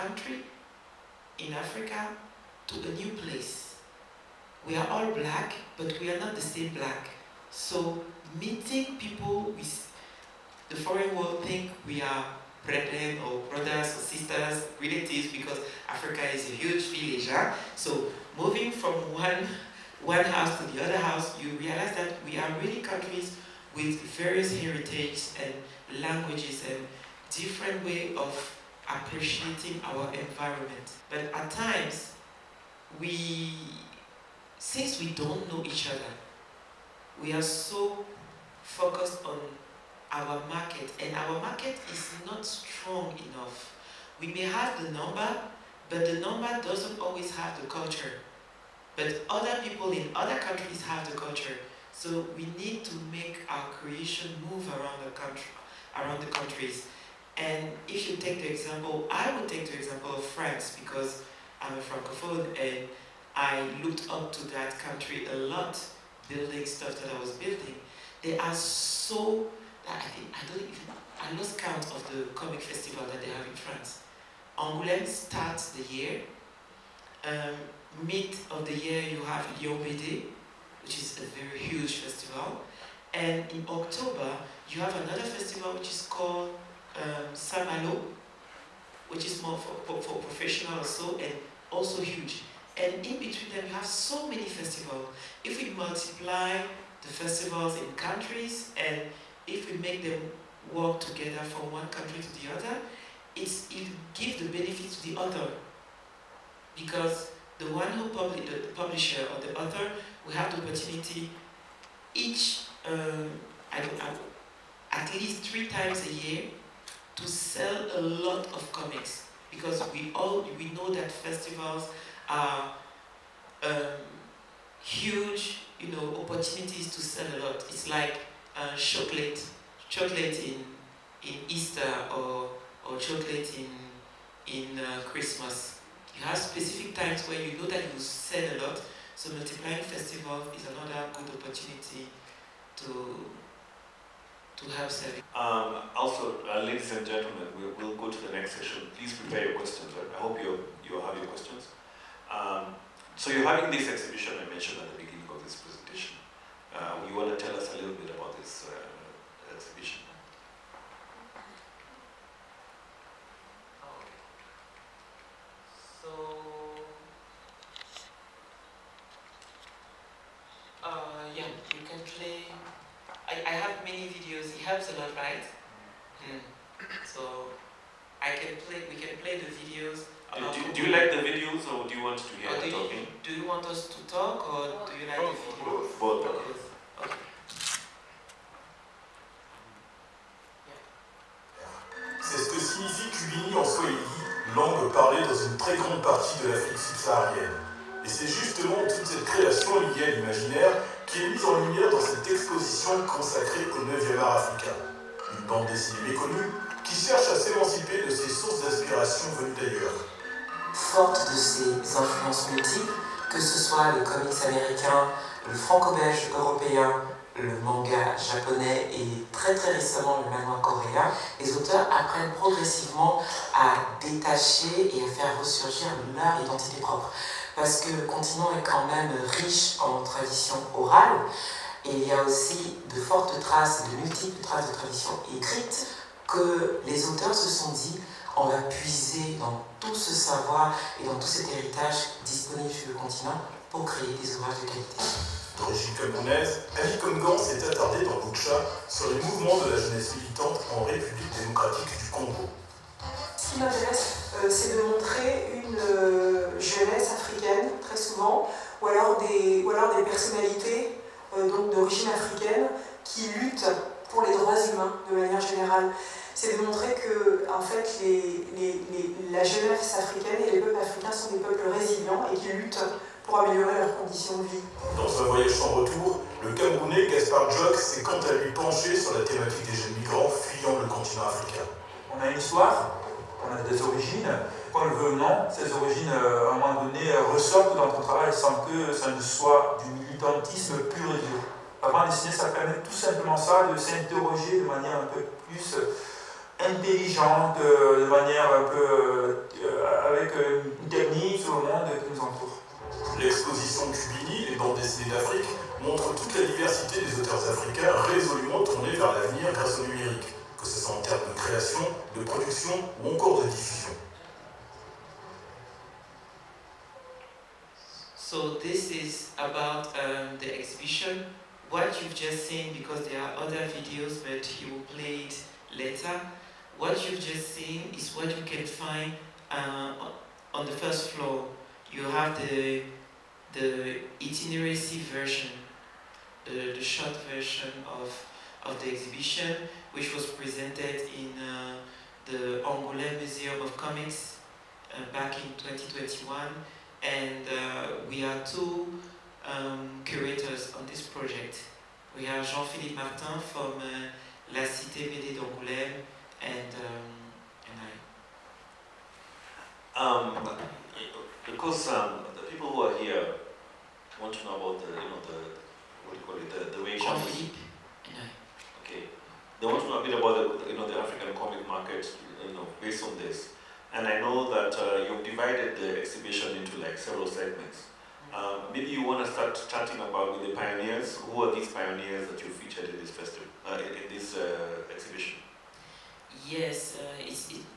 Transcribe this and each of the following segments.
country in Africa to a new place. We are all black, but we are not the same black. So meeting people with the foreign world think we are brethren or brothers or sisters, relatives, because Africa is a huge village. Huh? So moving from one house to the other house, you realize that we are really countries with various heritage and languages and different way of appreciating our environment. But at times, since we don't know each other, we are so focused on our market, and our market is not strong enough. We may have the number, but the number doesn't always have the culture. But other people in other countries have the culture. So we need to make our creation move around the country, around the countries. And if you take the example, I would take the example of France, because I'm a francophone and I looked up to that country a lot, building stuff that I was building. They are so, I lost count of the comic festival that they have in France. Angoulême starts the year. Mid of the year you have Bilili BD, which is a very huge festival. And in October you have another festival which is called Saint-Malo, which is more for professional also, and also huge. And in between them you have so many festivals. If we multiply the festivals in countries, and if we make them work together from one country to the other, it gives the benefit to the other. Because the one who the publisher or the author will have the opportunity each, at least 3 times a year, to sell a lot of comics. Because we know that festivals are huge, opportunities to sell a lot. It's like chocolate in Easter or chocolate in Christmas. You have specific times where you know that you sell a lot. So multiplying festivals is another good opportunity to help sell. Also, ladies and gentlemen, we'll go to the next session. Please prepare your questions. I hope you have your questions. So you're having this exhibition I mentioned at the beginning of this presentation. You want to tell us a little bit about this exhibition? Yeah, you can play. I have many videos. It helps a lot, right? So we can play the videos. Do you like the videos, or do you want to hear talking? Do you want us to talk, or do you like the videos? Both. Okay. C'est ce que signifie Kubini en Swahili, langue parlée dans une très grande partie de l'Afrique subsaharienne. Et c'est justement toute cette création liée à l'imaginaire qui est mise en lumière dans cette exposition consacrée au 9e art africain. Une bande dessinée méconnue qui cherche à s'émanciper de ses sources d'inspiration venues d'ailleurs. Forte de ses influences multiples, que ce soit le comics américain, le franco-belge européen, le manga japonais et très très récemment le manga coréen, les auteurs apprennent progressivement à détacher et à faire ressurgir leur identité propre. Parce que le continent est quand même riche en traditions orales, et il y a aussi de fortes traces, de multiples traces de traditions écrites, que les auteurs se sont dit, on va puiser dans tout ce savoir et dans tout cet héritage disponible sur le continent pour créer des ouvrages de qualité. D'origine camerounaise, Ali Congan s'est attardé dans Lucha sur les mouvements de la jeunesse militante en République démocratique du Congo. Ce qui m'intéresse, c'est de montrer une jeunesse africaine, très souvent, ou alors des personnalités d'origine africaine qui luttent pour les droits humains de manière générale. C'est de montrer que en fait, la jeunesse africaine et les peuples africains sont des peuples résilients et qui luttent pour améliorer leurs conditions de vie. Dans un voyage sans retour, le Camerounais Gaspard Jock s'est quant à lui penché sur la thématique des jeunes migrants fuyant le continent africain. On a une histoire, on a des origines, qu'on le veut ou non, ces origines à un moment donné ressortent dans ton travail sans que ça ne soit du militantisme pur et dur. La bande dessinée, ça permet tout simplement ça, de s'interroger de manière un peu plus intelligente, de manière un peu des auteurs africains résolument tournés vers l'avenir grâce au numérique, que ce soit en termes de création, de production ou encore de diffusion. So this is about the exhibition. What you've just seen, because there are other videos, but he will play it later. What you've just seen is what you can find on the first floor. You have the itineracy version, the short version of the exhibition, which was presented in the Angoulême Museum of Comics back in 2021. And we are two curators on this project. We have Jean-Philippe Martin from La Cité BD d'Angoulême and I. Because the people who are here want to know about the way Jean-Philippe and I. Okay, they want to know a bit about the African comic market, based on this. And I know that you've divided the exhibition into like several segments. Maybe you want to start chatting about with the pioneers. Who are these pioneers that you featured in this festival, in this exhibition? Yes,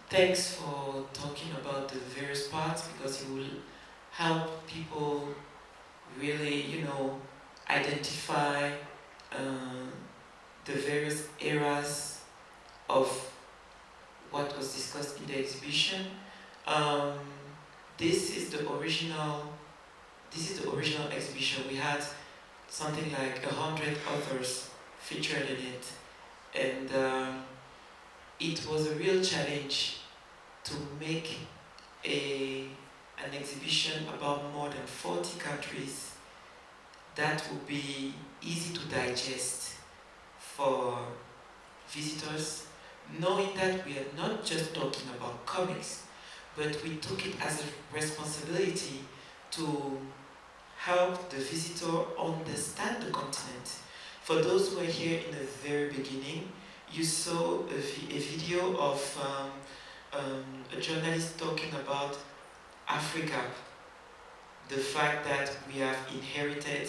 thanks for talking about the various parts, because it will help people really, identify the various eras of what was discussed in the exhibition. This is the original exhibition. We had something like 100 authors featured in it, and it was a real challenge to make an exhibition about more than 40 countries that would be easy to digest for visitors, knowing that we are not just talking about comics, but we took it as a responsibility to help the visitor understand the continent. For those who are here in the very beginning, you saw a video of a journalist talking about Africa, the fact that we have inherited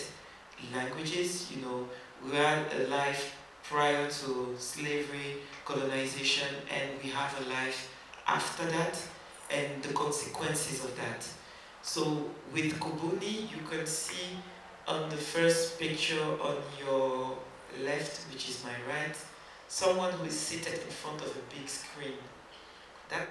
languages, we had a life prior to slavery, colonization, and we have a life after that, and the consequences of that. So with Kubuni, you can see on the first picture on your left, which is my right, someone who is seated in front of a big screen. That